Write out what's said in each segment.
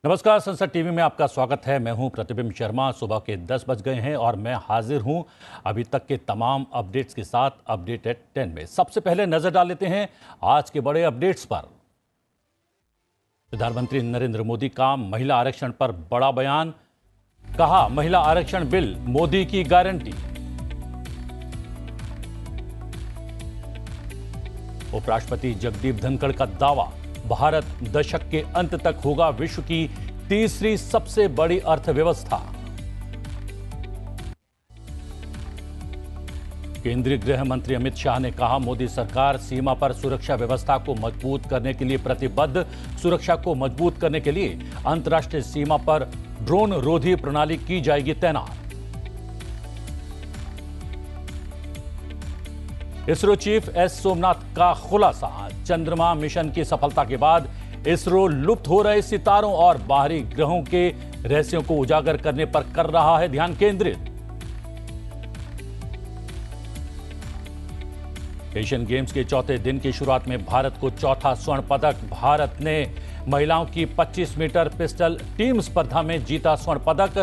नमस्कार, संसद टीवी में आपका स्वागत है। मैं हूं प्रतिबिंब शर्मा। सुबह के 10 बज गए हैं और मैं हाजिर हूं अभी तक के तमाम अपडेट्स के साथ अपडेट एट 10 में। सबसे पहले नजर डाल लेते हैं आज के बड़े अपडेट्स पर। प्रधानमंत्री नरेंद्र मोदी का महिला आरक्षण पर बड़ा बयान। कहा, महिला आरक्षण बिल मोदी की गारंटी। उपराष्ट्रपति जगदीप धनखड़ का दावा, भारत दशक के अंत तक होगा विश्व की तीसरी सबसे बड़ी अर्थव्यवस्था। केंद्रीय गृह मंत्री अमित शाह ने कहा, मोदी सरकार सीमा पर सुरक्षा व्यवस्था को मजबूत करने के लिए प्रतिबद्ध। सुरक्षा को मजबूत करने के लिए अंतर्राष्ट्रीय सीमा पर ड्रोन रोधी प्रणाली की जाएगी तैनात। इसरो चीफ एस सोमनाथ का खुलासा, चंद्रमा मिशन की सफलता के बाद इसरो लुप्त हो रहे सितारों और बाहरी ग्रहों के रहस्यों को उजागर करने पर कर रहा है ध्यान केंद्रित। एशियन गेम्स के चौथे दिन की शुरुआत में भारत को चौथा स्वर्ण पदक। भारत ने महिलाओं की 25 मीटर पिस्टल टीम स्पर्धा में जीता स्वर्ण पदक।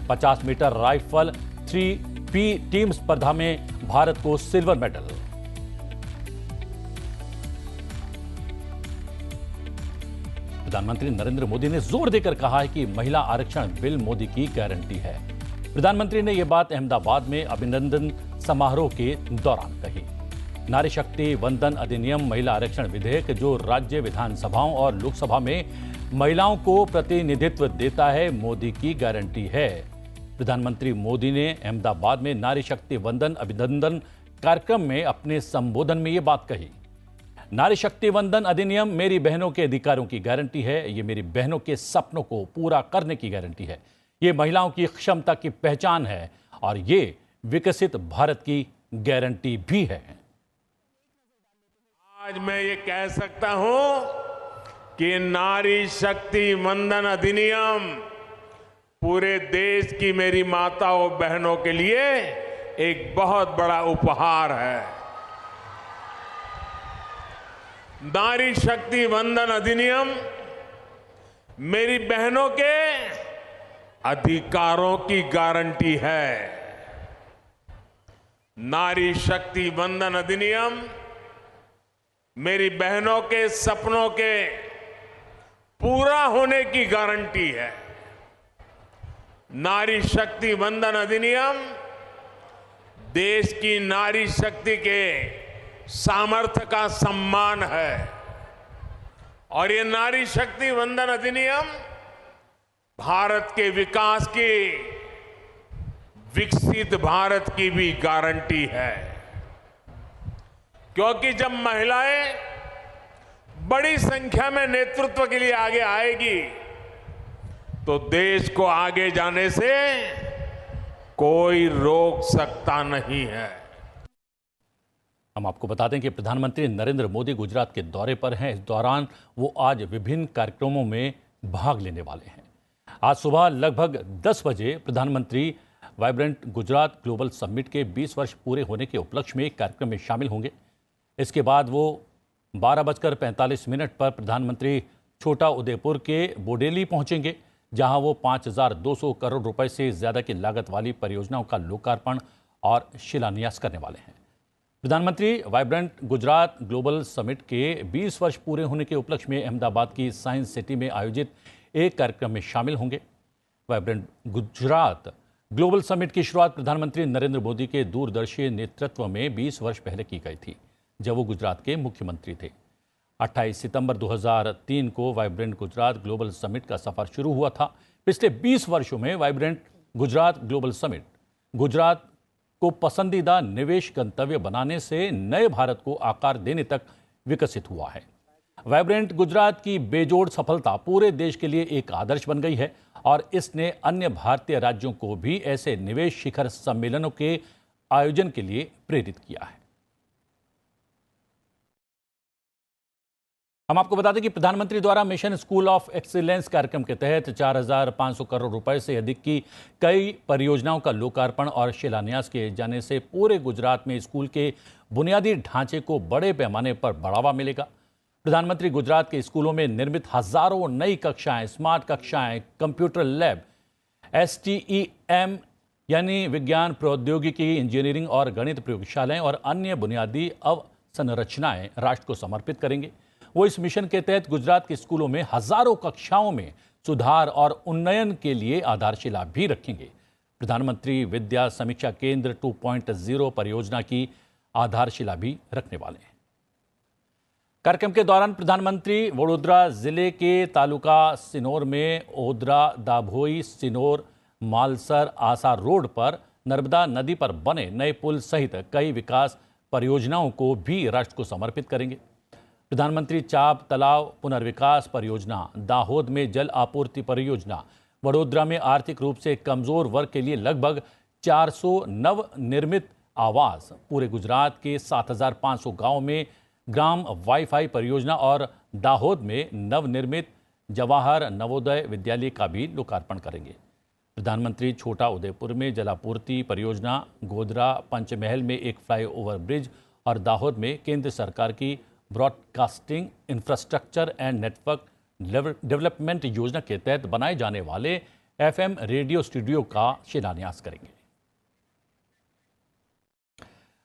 50 मीटर राइफल 3P टीम स्पर्धा में भारत को सिल्वर मेडल। प्रधानमंत्री नरेंद्र मोदी ने जोर देकर कहा है कि महिला आरक्षण बिल मोदी की गारंटी है। प्रधानमंत्री ने यह बात अहमदाबाद में अभिनंदन समारोह के दौरान कही। नारी शक्ति वंदन अधिनियम महिला आरक्षण विधेयक, जो राज्य विधानसभाओं और लोकसभा में महिलाओं को प्रतिनिधित्व देता है, मोदी की गारंटी है। प्रधानमंत्री मोदी ने अहमदाबाद में नारी शक्ति वंदन अभिनंदन कार्यक्रम में अपने संबोधन में यह बात कही। नारी शक्ति वंदन अधिनियम मेरी बहनों के अधिकारों की गारंटी है। ये मेरी बहनों के सपनों को पूरा करने की गारंटी है। ये महिलाओं की क्षमता की पहचान है और ये विकसित भारत की गारंटी भी है। आज मैं ये कह सकता हूं कि नारी शक्ति वंदन अधिनियम पूरे देश की मेरी माताओं बहनों के लिए एक बहुत बड़ा उपहार है। नारी शक्ति वंदन अधिनियम मेरी बहनों के अधिकारों की गारंटी है। नारी शक्ति वंदन अधिनियम मेरी बहनों के सपनों के पूरा होने की गारंटी है। नारी शक्ति वंदन अधिनियम देश की नारी शक्ति के सामर्थ्य का सम्मान है और ये नारी शक्ति वंदन अधिनियम भारत के विकास की, विकसित भारत की भी गारंटी है। क्योंकि जब महिलाएं बड़ी संख्या में नेतृत्व के लिए आगे आएगी तो देश को आगे जाने से कोई रोक सकता नहीं है। हम आपको बता दें कि प्रधानमंत्री नरेंद्र मोदी गुजरात के दौरे पर हैं। इस दौरान वो आज विभिन्न कार्यक्रमों में भाग लेने वाले हैं। आज सुबह लगभग 10 बजे प्रधानमंत्री वाइब्रेंट गुजरात ग्लोबल समिट के 20 वर्ष पूरे होने के उपलक्ष्य में एक कार्यक्रम में शामिल होंगे। इसके बाद वो 12:45 पर प्रधानमंत्री छोटा उदेपुर के बोडेली पहुंचेंगे, जहां वो 5,200 करोड़ रुपए से ज्यादा की लागत वाली परियोजनाओं का लोकार्पण और शिलान्यास करने वाले हैं। प्रधानमंत्री वाइब्रेंट गुजरात ग्लोबल समिट के 20 वर्ष पूरे होने के उपलक्ष्य में अहमदाबाद की साइंस सिटी में आयोजित एक कार्यक्रम में शामिल होंगे। वाइब्रेंट गुजरात ग्लोबल समिट की शुरुआत प्रधानमंत्री नरेंद्र मोदी के दूरदर्शी नेतृत्व में 20 वर्ष पहले की गई थी, जब वो गुजरात के मुख्यमंत्री थे। 28 सितंबर 2003 को वाइब्रेंट गुजरात ग्लोबल समिट का सफर शुरू हुआ था। पिछले 20 वर्षों में vibrant Gujarat global summit Gujarat को पसंदीदा निवेश गंतव्य बनाने से नए भारत को आकार देने तक विकसित हुआ है। वाइब्रेंट गुजरात की बेजोड़ सफलता पूरे देश के लिए एक आदर्श बन गई है और इसने अन्य भारतीय राज्यों को भी ऐसे निवेश शिखर सम्मेलनों के आयोजन के लिए प्रेरित किया है। हम आपको बता दें कि प्रधानमंत्री द्वारा मिशन स्कूल ऑफ एक्सीलेंस कार्यक्रम के तहत 4,500 करोड़ रुपए से अधिक की कई परियोजनाओं का लोकार्पण और शिलान्यास किए जाने से पूरे गुजरात में स्कूल के बुनियादी ढांचे को बड़े पैमाने पर बढ़ावा मिलेगा। प्रधानमंत्री गुजरात के स्कूलों में निर्मित हजारों नई कक्षाएं, स्मार्ट कक्षाएं, कंप्यूटर लैब, STEM यानी विज्ञान, प्रौद्योगिकी, इंजीनियरिंग और गणित प्रयोगशालाएं और अन्य बुनियादी अवसंरचनाएं राष्ट्र को समर्पित करेंगे। वो इस मिशन के तहत गुजरात के स्कूलों में हजारों कक्षाओं में सुधार और उन्नयन के लिए आधारशिला भी रखेंगे। प्रधानमंत्री विद्या समीक्षा केंद्र 2.0 परियोजना की आधारशिला भी रखने वाले हैं। कार्यक्रम के दौरान प्रधानमंत्री वडोदरा जिले के तालुका सिनोर में ओद्रा, दाभोई, सिनोर, मालसर, आसा रोड पर नर्मदा नदी पर बने नए पुल सहित कई विकास परियोजनाओं को भी राष्ट्र को समर्पित करेंगे। प्रधानमंत्री चाप तालाब पुनर्विकास परियोजना, दाहोद में जल आपूर्ति परियोजना, वडोदरा में आर्थिक रूप से कमजोर वर्ग के लिए लगभग 400 नवनिर्मित आवास, पूरे गुजरात के 7,500 गांवों में ग्राम वाईफाई परियोजना और दाहोद में नवनिर्मित जवाहर नवोदय विद्यालय का भी लोकार्पण करेंगे। प्रधानमंत्री छोटा उदयपुर में जलापूर्ति परियोजना, गोधरा पंचमहल में एक फ्लाईओवर ब्रिज और दाहोद में केंद्र सरकार की broadcasting infrastructure and network development योजना के तहत बनाए जाने वाले FM रेडियो स्टूडियो का शिलान्यास करेंगे।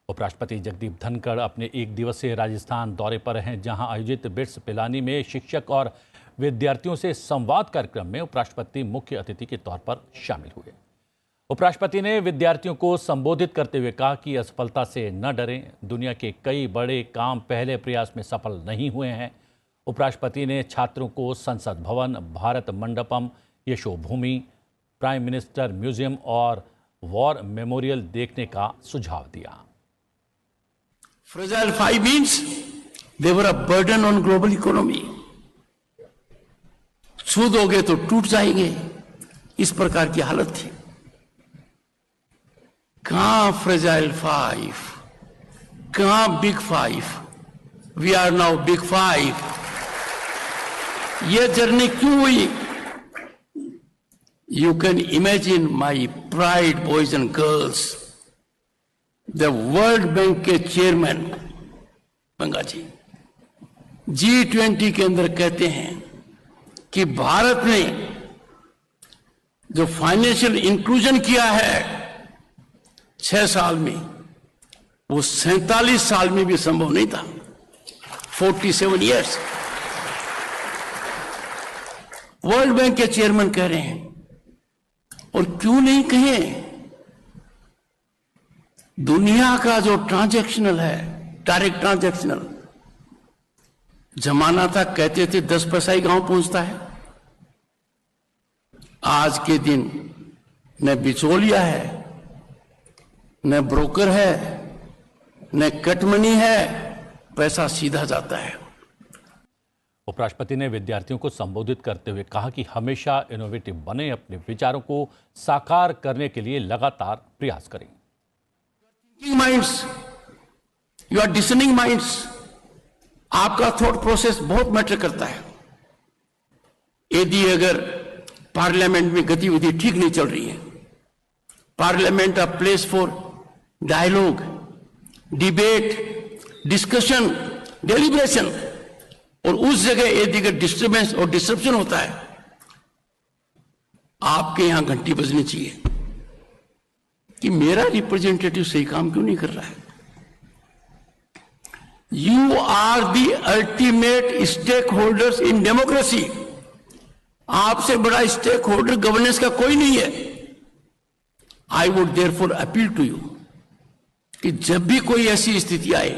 उपराष्ट्रपति जगदीप धनखड़ अपने एक दिवसीय राजस्थान दौरे पर हैं, जहां आयोजित बिट्स पिलानी में शिक्षक और विद्यार्थियों से संवाद कार्यक्रम में उपराष्ट्रपति मुख्य अतिथि के तौर पर शामिल हुए। उपराष्ट्रपति ने विद्यार्थियों को संबोधित करते हुए कहा कि असफलता से न डरें, दुनिया के कई बड़े काम पहले प्रयास में सफल नहीं हुए हैं। उपराष्ट्रपति ने छात्रों को संसद भवन, Bharat Mandapam, Yashobhoomi, prime minister museum और वॉर मेमोरियल देखने का सुझाव दिया। Fragile five means they were a burden on global economy. छू दोगे तो टूट जाएंगे, इस प्रकार की हालत थी। कहां फ्रेजाइल फाइव, कहां big five, we are now big five. ये जर्नी क्यों हुई? You can imagine my pride boys and girls, the World Bank के चेयरमैन गंगा जी G20 के अंदर कहते हैं कि भारत ने जो फाइनेंशियल इंक्लूजन किया है 6 साल में, वो 47 साल में भी संभव नहीं था। 47 इयर्स। वर्ल्ड बैंक के चेयरमैन कह रहे हैं, और क्यों नहीं कहें? दुनिया का जो ट्रांजैक्शनल है, डायरेक्ट ट्रांजैक्शनल, जमाना था कहते थे 10 पैसा ही गांव पहुंचता है। आज के दिन न बिचौलिया है, न ब्रोकर है, न कट मनी है, पैसा सीधा जाता है। उपराष्ट्रपति ने विद्यार्थियों को संबोधित करते हुए कहा कि हमेशा इनोवेटिव बने, अपने विचारों को साकार करने के लिए लगातार प्रयास करें। माइंड्स, यू आर डिसनिंग माइंड्स, आपका थॉट प्रोसेस बहुत मैटर करता है। यदि अगर पार्लियामेंट में गतिविधि ठीक नहीं चल रही है, parliament a place for dialogue, debate, discussion, deliberation, और उस जगह यदि अगर डिस्टर्बेंस और डिस्ट्रप्शन होता है, आपके यहां घंटी बजनी चाहिए कि मेरा रिप्रेजेंटेटिव सही काम क्यों नहीं कर रहा है। You are the ultimate stake holders in democracy. आपसे बड़ा स्टेक होल्डर गवर्नेंस का कोई नहीं है। I would therefore appeal to you कि जब भी कोई ऐसी स्थिति आए,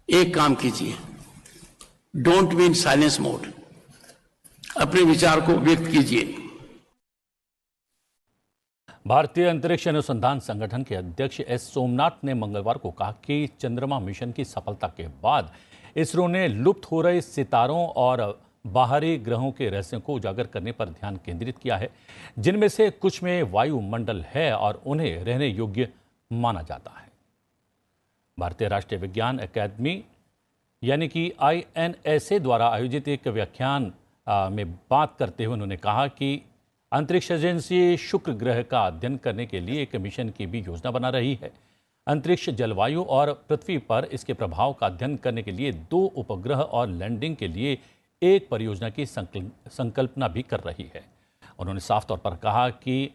एक काम कीजिए, don't be in silence mode, अपने विचार को व्यक्त कीजिए। भारतीय अंतरिक्ष अनुसंधान संगठन के अध्यक्ष एस सोमनाथ ने मंगलवार को कहा कि चंद्रमा मिशन की सफलता के बाद इसरो ने लुप्त हो रहे सितारों और बाहरी ग्रहों के रहस्यों को उजागर करने पर ध्यान केंद्रित किया है, जिनमें से कुछ में वायुमंडल है और उन्हें रहने योग्य माना जाता है। भारतीय राष्ट्रीय विज्ञान अकादमी यानी कि INSA द्वारा आयोजित एक व्याख्यान में बात करते हुए उन्होंने कहा कि अंतरिक्ष एजेंसी शुक्र ग्रह का अध्ययन करने के लिए एक मिशन की भी योजना बना रही है। अंतरिक्ष, जलवायु और पृथ्वी पर इसके प्रभाव का अध्ययन करने के लिए 2 उपग्रह और लैंडिंग के लिए एक परियोजना की संकल्पना भी कर रही है। उन्होंने साफ तौर पर कहा कि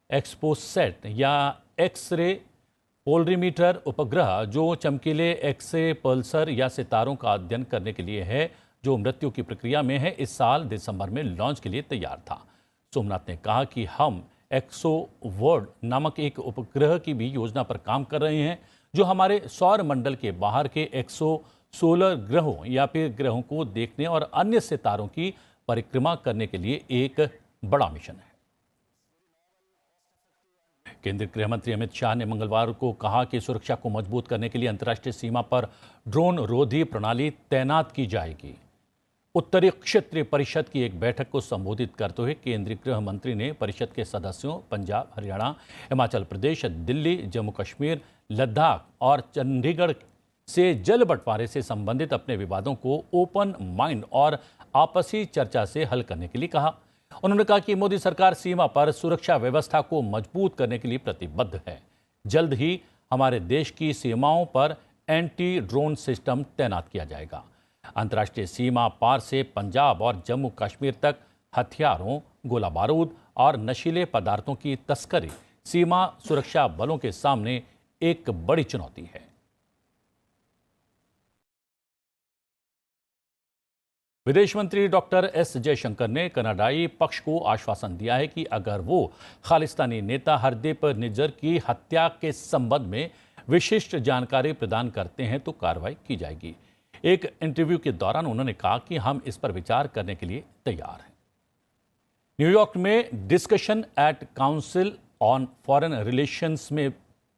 एक्सपोसैट या एक्स-रे पोलरीमीटर उपग्रह जो चमकीले एक्स-रे पल्सर या सितारों का अध्ययन करने के लिए है, जो मृत्यु की प्रक्रिया में है, इस साल दिसंबर में लॉन्च के लिए तैयार था। सोमनाथ ने कहा कि हम एक्सोवर्ड नामक एक उपग्रह की भी योजना पर काम कर रहे हैं, जो हमारे सौर मंडल के बाहर के एक्सो सोलर ग्रहों या फिर ग्रहों को देखने और अन्य सितारों की परिक्रमा करने के लिए एक बड़ा मिशन है। केंद्रीय गृह मंत्री अमित शाह ने मंगलवार को कहा कि सुरक्षा को मजबूत करने के लिए अंतर्राष्ट्रीय सीमा पर ड्रोन रोधी प्रणाली तैनात की जाएगी। उत्तरी क्षेत्रीय परिषद की एक बैठक को संबोधित करते हुए केंद्रीय गृह मंत्री ने परिषद के सदस्यों पंजाब, हरियाणा, हिमाचल प्रदेश, दिल्ली, जम्मू कश्मीर, लद्दाख और चंडीगढ़ से जल बंटवारे से संबंधित अपने विवादों को ओपन माइंड और आपसी चर्चा से हल करने के लिए कहा। उन्होंने कहा कि मोदी सरकार सीमा पर सुरक्षा व्यवस्था को मजबूत करने के लिए प्रतिबद्ध है। जल्द ही हमारे देश की सीमाओं पर एंटी ड्रोन सिस्टम तैनात किया जाएगा। अंतर्राष्ट्रीय सीमा पार से पंजाब और जम्मू कश्मीर तक हथियारों, गोला बारूद और नशीले पदार्थों की तस्करी सीमा सुरक्षा बलों के सामने एक बड़ी चुनौती है। विदेश मंत्री डॉक्टर एस जयशंकर ने कनाडाई पक्ष को आश्वासन दिया है कि अगर वो खालिस्तानी नेता हरदीप निज्जर की हत्या के संबंध में विशिष्ट जानकारी प्रदान करते हैं तो कार्रवाई की जाएगी। एक इंटरव्यू के दौरान उन्होंने कहा कि हम इस पर विचार करने के लिए तैयार हैं। न्यूयॉर्क में discussion at Council on Foreign Relations में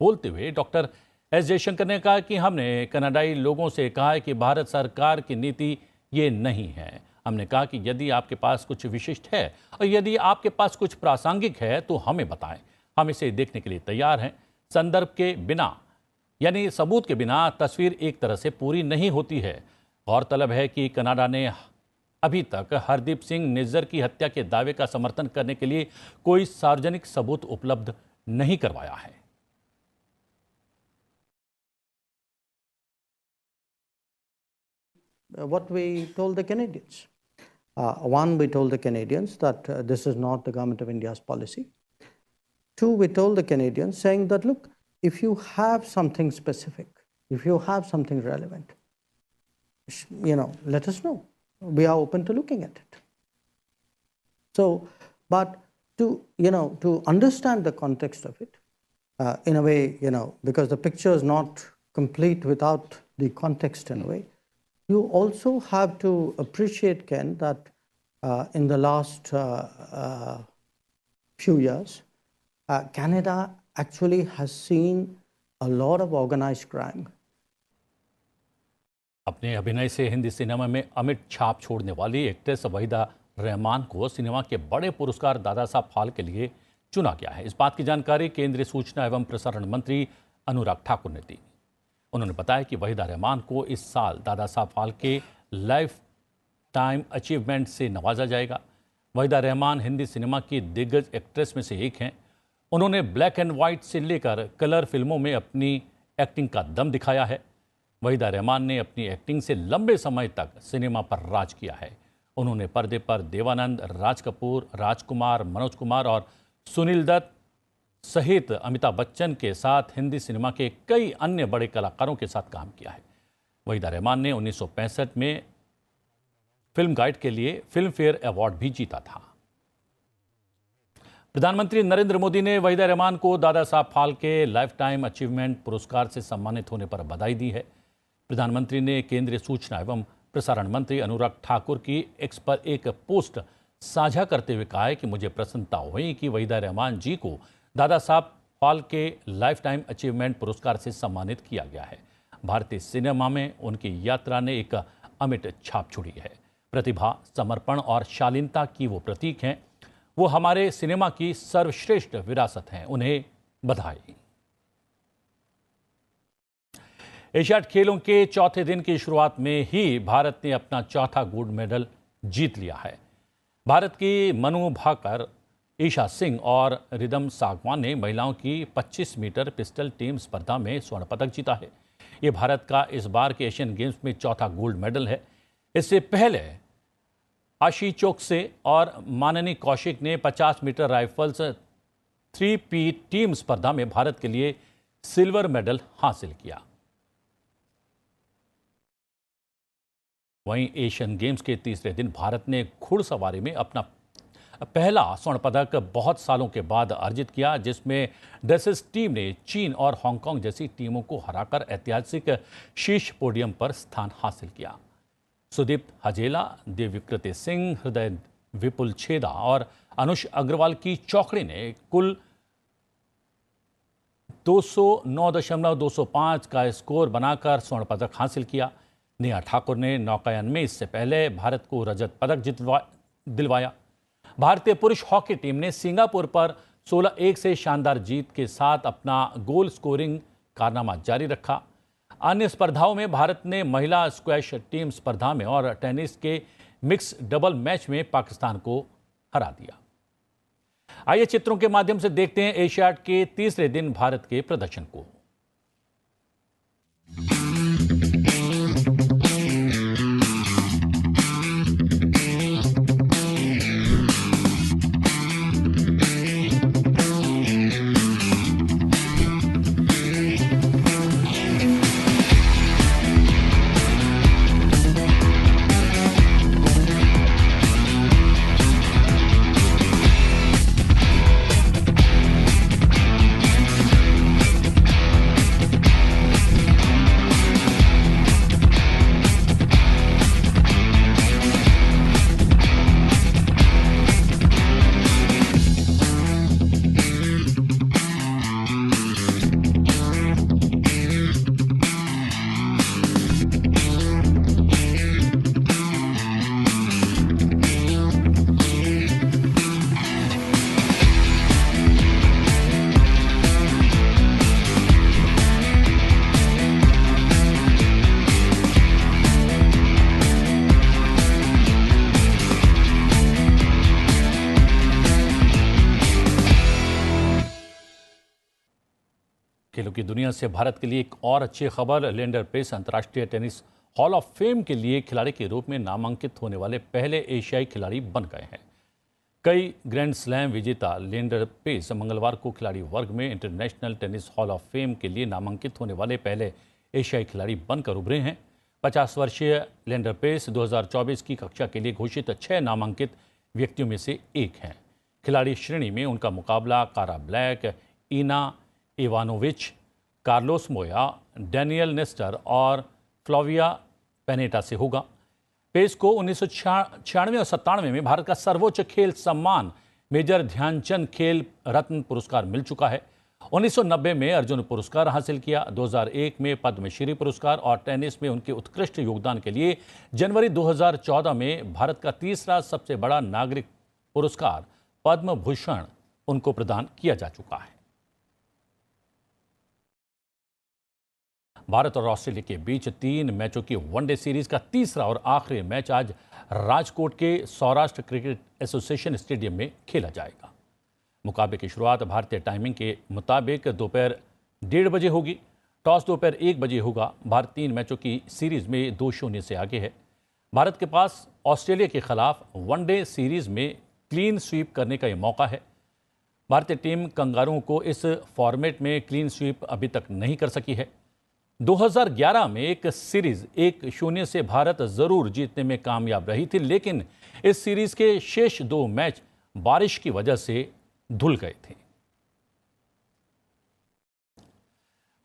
बोलते हुए डॉक्टर एस जयशंकर ने कहा कि हमने कनाडाई लोगों से कहा है कि भारत सरकार की नीति ये नहीं है। हमने कहा कि यदि आपके पास कुछ विशिष्ट है और यदि आपके पास कुछ प्रासंगिक है तो हमें बताएं, हम इसे देखने के लिए तैयार हैं। संदर्भ के बिना यानी सबूत के बिना तस्वीर एक तरह से पूरी नहीं होती है। गौरतलब है कि कनाडा ने अभी तक हरदीप सिंह निज्जर की हत्या के दावे का समर्थन करने के लिए कोई सार्वजनिक सबूत उपलब्ध नहीं करवाया है। What we told the Canadians. One, we told the Canadians that this is not the government of India's policy. Two, we told the Canadians saying that, look, if you have something specific, if you have something relevant, let us know. We are open to looking at it. So, but to understand the context of it, in a way, because the picture is not complete without the context in a way, you also have to appreciate, Ken, that in the last few years, Canada actually has seen a lot of organized crime. अपने अभिनय से Hindi cinema में अमिट छाप छोड़ने वाली actress Waheeda Rehman को cinema के बड़े पुरस्कार दादा साहब फाल्के के लिए चुना गया है। इस बात की जानकारी केंद्रीय सूचना एवं प्रसारण मंत्री अनुराग ठाकुर ने दी। उन्होंने बताया कि वहीदा रहमान को इस साल Dada Saheb Phalke life time achievement से नवाजा जाएगा। वहीदा रहमान हिंदी सिनेमा की दिग्गज एक्ट्रेस में से एक हैं। उन्होंने ब्लैक एंड वाइट से लेकर कलर फिल्मों में अपनी एक्टिंग का दम दिखाया है। वहीदा रहमान ने अपनी एक्टिंग से लंबे समय तक सिनेमा पर राज किया है। उन्होंने पर्दे पर देवानंद, राज कपूर, राजकुमार, मनोज कुमार और सुनील दत्त सहित अमिताभ बच्चन के साथ हिंदी सिनेमा के कई अन्य बड़े कलाकारों के साथ काम किया है। वहीदा रहमान ने 1965 में फिल्म गाइड के लिए फिल्म फेयर अवार्ड भी जीता था। प्रधानमंत्री नरेंद्र मोदी ने वहीदा रहमान को Dada Saheb Phalke life time achievement पुरस्कार से सम्मानित होने पर बधाई दी है। प्रधानमंत्री ने केंद्रीय सूचना एवं प्रसारण मंत्री अनुराग ठाकुर की एक्स पर एक पोस्ट साझा करते हुए कहा है कि मुझे प्रसन्नता हुई कि वहीदा रहमान जी को Dada Saheb Phalke life time achievement पुरस्कार से सम्मानित किया गया है। भारतीय सिनेमा में उनकी यात्रा ने एक अमिट छाप छोड़ी है। प्रतिभा, समर्पण और शालीनता की वो प्रतीक हैं। वो हमारे सिनेमा की सर्वश्रेष्ठ विरासत हैं। उन्हें बधाई। एशियाड खेलों के चौथे दिन की शुरुआत में ही भारत ने अपना चौथा गोल्ड मेडल जीत लिया है। भारत की मनु भाकर ईशा सिंह और रिदम सागवान ने महिलाओं की 25 मीटर पिस्टल टीम स्पर्धा में स्वर्ण पदक जीता है। ये भारत का इस बार के एशियन गेम्स में चौथा गोल्ड मेडल है। इससे पहले आशी चोकसे और माननी कौशिक ने 50 मीटर राइफल्स 3P टीम स्पर्धा में भारत के लिए सिल्वर मेडल हासिल किया। वहीं एशियन गेम्स के तीसरे दिन भारत ने घुड़सवारी में अपना पहला स्वर्ण पदक बहुत सालों के बाद अर्जित किया, जिसमें ड्रेसेस टीम ने चीन और हांगकांग जैसी टीमों को हराकर ऐतिहासिक शीर्ष पोडियम पर स्थान हासिल किया। सुदीप्त हजेला, देवविकृति सिंह, हृदय विपुल छेदा और अनुष अग्रवाल की चौकड़ी ने कुल 209.205 का स्कोर बनाकर स्वर्ण पदक हासिल किया। नेहा ठाकुर ने नौकायन में इससे पहले भारत को रजत पदक दिलवाया। भारतीय पुरुष हॉकी टीम ने सिंगापुर पर 16-1 से शानदार जीत के साथ अपना गोल स्कोरिंग कारनामा जारी रखा। अन्य स्पर्धाओं में भारत ने महिला स्क्वैश टीम स्पर्धा में और टेनिस के मिक्स डबल मैच में पाकिस्तान को हरा दिया। आइए चित्रों के माध्यम से देखते हैं एशियाड के तीसरे दिन भारत के प्रदर्शन को। खेलों की दुनिया से भारत के लिए एक और अच्छी खबर। लिएंडर पेस अंतर्राष्ट्रीय टेनिस हॉल ऑफ फेम के लिए खिलाड़ी के रूप में नामांकित होने वाले पहले एशियाई खिलाड़ी बन गए हैं। कई ग्रैंड स्लैम विजेता लिएंडर पेस मंगलवार को खिलाड़ी वर्ग में international tennis hall of fame के लिए नामांकित होने वाले पहले एशियाई खिलाड़ी बनकर उभरे हैं। 50 वर्षीय लिएंडर पेस 2024 की कक्षा के लिए घोषित 6 नामांकित व्यक्तियों में से एक हैं। खिलाड़ी श्रेणी में उनका मुकाबला Cara Black, Ana Ivanovic, Carlos Moya, Daniel Nestor और फ्लोविया पेनेटा से होगा। पेस को 1996 और 97 में भारत का सर्वोच्च खेल सम्मान मेजर ध्यानचंद खेल रत्न पुरस्कार मिल चुका है। 1990 में अर्जुन पुरस्कार हासिल किया। 2001 में पद्मश्री पुरस्कार और टेनिस में उनके उत्कृष्ट योगदान के लिए जनवरी 2014 में भारत का तीसरा सबसे बड़ा नागरिक पुरस्कार पद्म भूषण उनको प्रदान किया जा चुका है। भारत और ऑस्ट्रेलिया के बीच 3 मैचों की वनडे सीरीज का तीसरा और आखिरी मैच आज राजकोट के सौराष्ट्र क्रिकेट एसोसिएशन स्टेडियम में खेला जाएगा। मुकाबले की शुरुआत भारतीय टाइमिंग के मुताबिक दोपहर 1:30 बजे होगी। टॉस दोपहर 1 बजे होगा। भारत 3 मैचों की सीरीज में 2-0 से आगे है। भारत के पास ऑस्ट्रेलिया के खिलाफ वनडे सीरीज में क्लीन स्वीप करने का यह मौका है। भारतीय टीम कंगारुओं को इस फॉर्मेट में क्लीन स्वीप अभी तक नहीं कर सकी है। 2011 में एक सीरीज 1-0 से भारत जरूर जीतने में कामयाब रही थी, लेकिन इस सीरीज के शेष 2 मैच बारिश की वजह से धुल गए थे।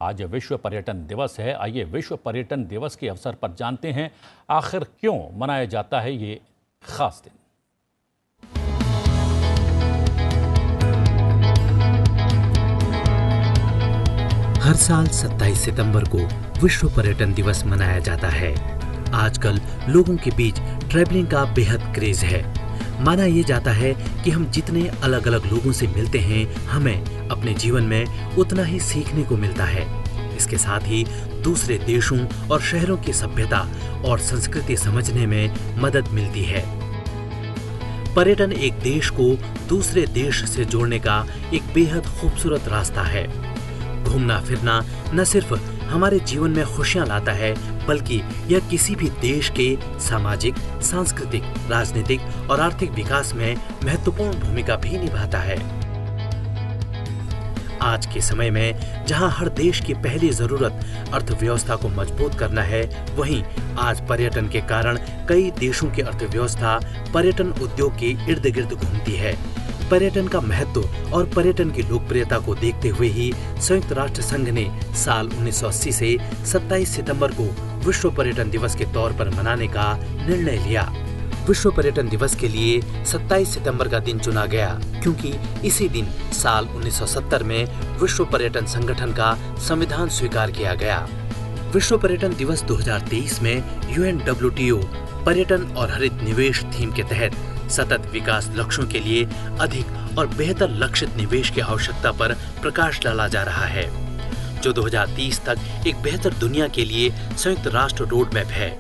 आज विश्व पर्यटन दिवस है। आइए विश्व पर्यटन दिवस के अवसर पर जानते हैं आखिर क्यों मनाया जाता है ये खास दिन। हर साल 27 सितंबर को विश्व पर्यटन दिवस मनाया जाता है। आजकल लोगों के बीच ट्रैवलिंग का बेहद क्रेज है। माना यह जाता है कि हम जितने अलग अलग लोगों से मिलते हैं, हमें अपने जीवन में उतना ही सीखने को मिलता है। इसके साथ ही दूसरे देशों और शहरों की सभ्यता और संस्कृति समझने में मदद मिलती है। पर्यटन एक देश को दूसरे देश से जोड़ने का एक बेहद खूबसूरत रास्ता है। घूमना फिरना न सिर्फ हमारे जीवन में खुशियां लाता है, बल्कि यह किसी भी देश के सामाजिक, सांस्कृतिक, राजनीतिक और आर्थिक विकास में महत्वपूर्ण भूमिका भी निभाता है। आज के समय में जहां हर देश की पहली जरूरत अर्थव्यवस्था को मजबूत करना है, वहीं आज पर्यटन के कारण कई देशों की अर्थव्यवस्था पर्यटन उद्योग के इर्द गिर्द घूमती है। पर्यटन का महत्व और पर्यटन की लोकप्रियता को देखते हुए ही संयुक्त राष्ट्र संघ ने साल 1980 से 27 सितंबर को विश्व पर्यटन दिवस के तौर पर मनाने का निर्णय लिया। विश्व पर्यटन दिवस के लिए 27 सितंबर का दिन चुना गया, क्योंकि इसी दिन साल 1970 में विश्व पर्यटन संगठन का संविधान स्वीकार किया गया। विश्व पर्यटन दिवस 2023 में UNWTO पर्यटन और हरित निवेश थीम के तहत सतत विकास लक्ष्यों के लिए अधिक और बेहतर लक्षित निवेश की आवश्यकता पर प्रकाश डाला जा रहा है, जो 2030 तक एक बेहतर दुनिया के लिए संयुक्त राष्ट्र रोड मैप है।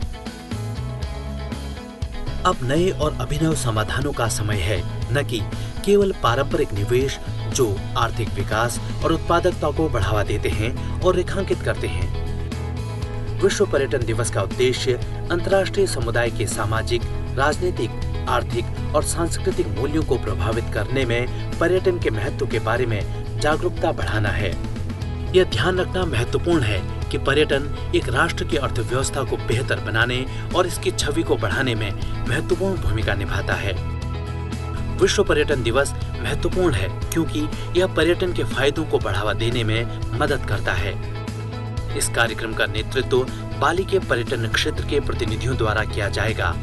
अब नए और अभिनव समाधानों का समय है, न कि केवल पारंपरिक निवेश जो आर्थिक विकास और उत्पादकता को बढ़ावा देते हैं और रेखांकित करते हैं। विश्व पर्यटन दिवस का उद्देश्य अंतर्राष्ट्रीय समुदाय के सामाजिक, राजनीतिक, आर्थिक और सांस्कृतिक मूल्यों को प्रभावित करने में पर्यटन के महत्व के बारे में जागरूकता बढ़ाना है। यह ध्यान रखना महत्वपूर्ण है कि पर्यटन एक राष्ट्र की अर्थव्यवस्था को बेहतर बनाने और इसकी छवि को बढ़ाने में महत्वपूर्ण भूमिका निभाता है। विश्व पर्यटन दिवस महत्वपूर्ण है क्योंकि यह पर्यटन के फायदों को बढ़ावा देने में मदद करता है। इस कार्यक्रम का नेतृत्व बाली के पर्यटन क्षेत्र के प्रतिनिधियों द्वारा किया जाएगा।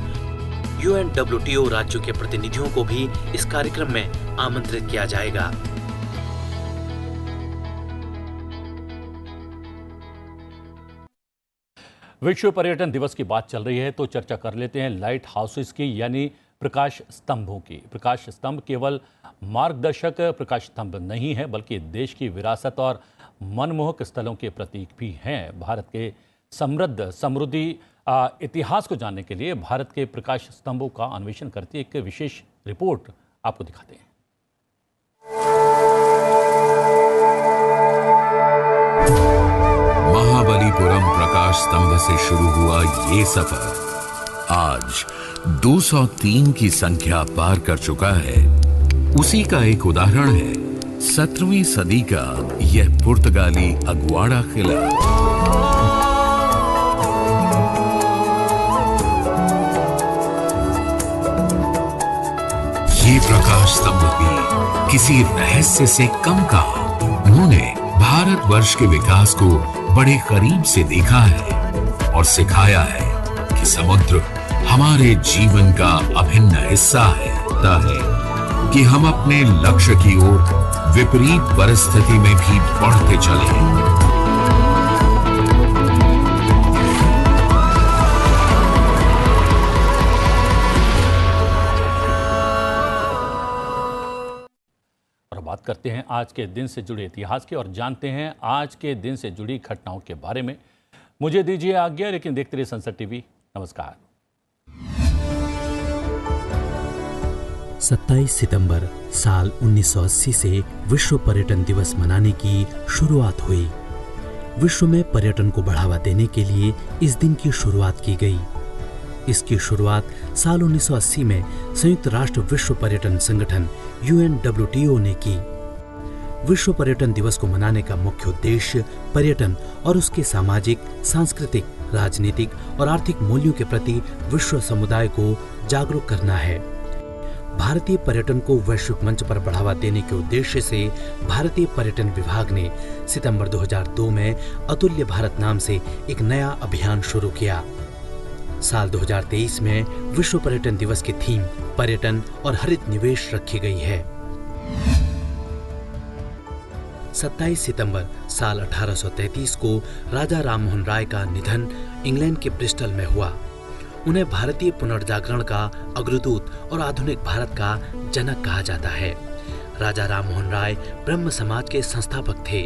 UNWTO राज्यों के प्रतिनिधियों को भी इस कार्यक्रम में आमंत्रित किया जाएगा। विश्व पर्यटन दिवस की बात चल रही है तो चर्चा कर लेते हैं लाइट हाउसेस की, यानी प्रकाश स्तंभों की। प्रकाश स्तंभ केवल मार्गदर्शक प्रकाश स्तंभ नहीं है, बल्कि देश की विरासत और मनमोहक स्थलों के प्रतीक भी हैं। भारत के समृद्धि इतिहास को जानने के लिए भारत के प्रकाश स्तंभों का अन्वेषण करती एक विशेष रिपोर्ट आपको दिखाते हैं। महाबलीपुरम प्रकाश स्तंभ से शुरू हुआ ये सफर आज 203 की संख्या पार कर चुका है। उसी का एक उदाहरण है 17वीं सदी का यह पुर्तगाली अगवाड़ा किला। ये प्रकाश स्तंभ भी किसी रहस्य से कम कहा। उन्होंने भारतवर्ष के विकास को बड़े करीब से देखा है और सिखाया है कि समुद्र हमारे जीवन का अभिन्न हिस्सा है कि हम अपने लक्ष्य की ओर विपरीत परिस्थिति में भी बढ़ते चले। बात करते हैं आज के दिन से जुड़े इतिहास की और जानते हैं आज के दिन से जुड़ी घटनाओं के बारे में। मुझे दीजिए आज्ञा, लेकिन देखते रहिए संसद टीवी। नमस्कार। 27 सितंबर साल 1980 से विश्व पर्यटन दिवस मनाने की शुरुआत हुई। विश्व में पर्यटन को बढ़ावा देने के लिए इस दिन की शुरुआत की गई। इसकी शुरुआत साल 1980 में संयुक्त राष्ट्र विश्व पर्यटन संगठन UNWTO ने की। विश्व पर्यटन दिवस को मनाने का मुख्य उद्देश्य पर्यटन और उसके सामाजिक, सांस्कृतिक, राजनीतिक और आर्थिक मूल्यों के प्रति विश्व समुदाय को जागरूक करना है। भारतीय पर्यटन को वैश्विक मंच पर बढ़ावा देने के उद्देश्य से भारतीय पर्यटन विभाग ने सितंबर 2002 में अतुल्य भारत नाम से एक नया अभियान शुरू किया। साल 2023 में विश्व पर्यटन दिवस की थीम पर्यटन और हरित निवेश रखी गई है। 27 सितंबर साल 1833 को राजा राममोहन राय का निधन इंग्लैंड के ब्रिस्टल में हुआ। उन्हें भारतीय पुनर्जागरण का अग्रदूत और आधुनिक भारत का जनक कहा जाता है। राजा राममोहन राय ब्रह्म समाज के संस्थापक थे।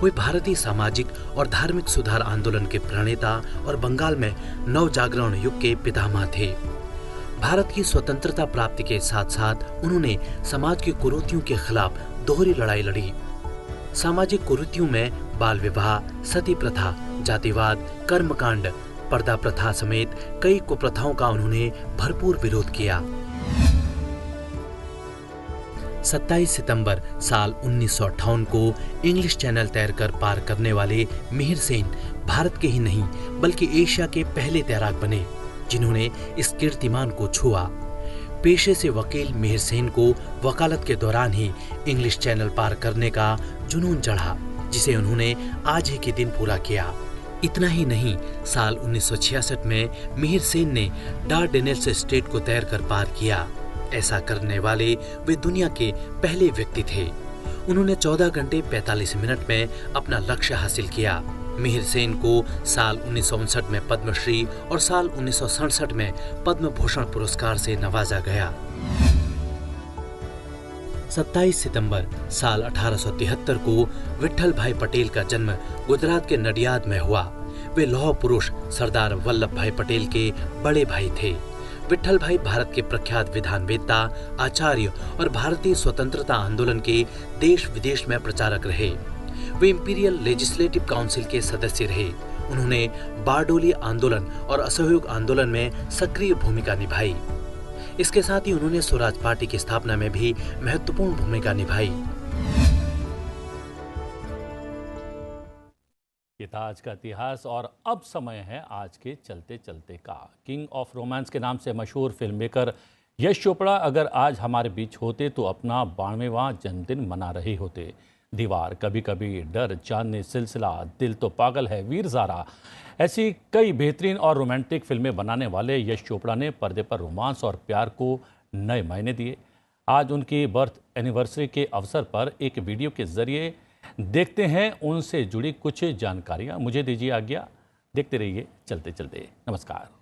वे भारतीय सामाजिक और धार्मिक सुधार आंदोलन के प्रणेता और बंगाल में नव जागरण युग के पितामह थे। भारत की स्वतंत्रता प्राप्ति के साथ साथ उन्होंने समाज की कुरीतियों के खिलाफ दोहरी लड़ाई लड़ी। सामाजिक कुरीतियों में बाल विवाह, सती प्रथा, जातिवाद, कर्मकांड, पर्दा प्रथा समेत कई कुप्रथाओं का उन्होंने भरपूर विरोध किया। 27 सितंबर साल 1958 को इंग्लिश चैनल तैरकर पार करने वाले मिहिर सेन भारत के ही नहीं बल्कि एशिया के पहले तैराक बने जिन्होंने इस कीर्तिमान को छुआ। पेशे से वकील मिहिर सेन को वकालत के दौरान ही इंग्लिश चैनल पार करने का जुनून चढ़ा, जिसे उन्होंने आज ही के दिन पूरा किया। इतना ही नहीं, साल 1966 में मिहिर सेन ने डार्डेनेल्स स्ट्रेट को तैरकर पार किया। ऐसा करने वाले वे दुनिया के पहले व्यक्ति थे। उन्होंने 14 घंटे 45 मिनट में अपना लक्ष्य हासिल किया। मिहिर सेन को साल 1959 में पद्मश्री और साल 1967 में पद्म भूषण पुरस्कार से नवाजा गया। 27 सितंबर साल 1873 को विट्ठल भाई पटेल का जन्म गुजरात के नडियाद में हुआ। वे लौह पुरुष सरदार वल्लभ भाई पटेल के बड़े भाई थे। विट्ठल भाई भारत के प्रख्यात विधानवेत्ता, आचार्य और भारतीय स्वतंत्रता आंदोलन के देश विदेश में प्रचारक रहे। वे इंपीरियल लेजिस्लेटिव काउंसिल के सदस्य रहे। उन्होंने बारडोली आंदोलन और असहयोग आंदोलन में सक्रिय भूमिका निभाई। इसके साथ ही उन्होंने स्वराज पार्टी की स्थापना में भी महत्वपूर्ण भूमिका निभाई। ये था आज का इतिहास और अब समय है आज के चलते चलते का। किंग ऑफ रोमांस के नाम से मशहूर फिल्म मेकर यश चोपड़ा अगर आज हमारे बीच होते तो अपना 92वां जन्मदिन मना रहे होते। दीवार, कभी कभी डर, चांदनी, सिलसिला, दिल तो पागल है, वीर ज़ारा, ऐसी कई बेहतरीन और रोमांटिक फिल्में बनाने वाले यश चोपड़ा ने पर्दे पर रोमांस और प्यार को नए मायने दिए। आज उनकी बर्थ एनिवर्सरी के अवसर पर एक वीडियो के जरिए देखते हैं उनसे जुड़ी कुछ जानकारियां। मुझे दीजिए आज्ञा, देखते रहिए चलते चलते। नमस्कार।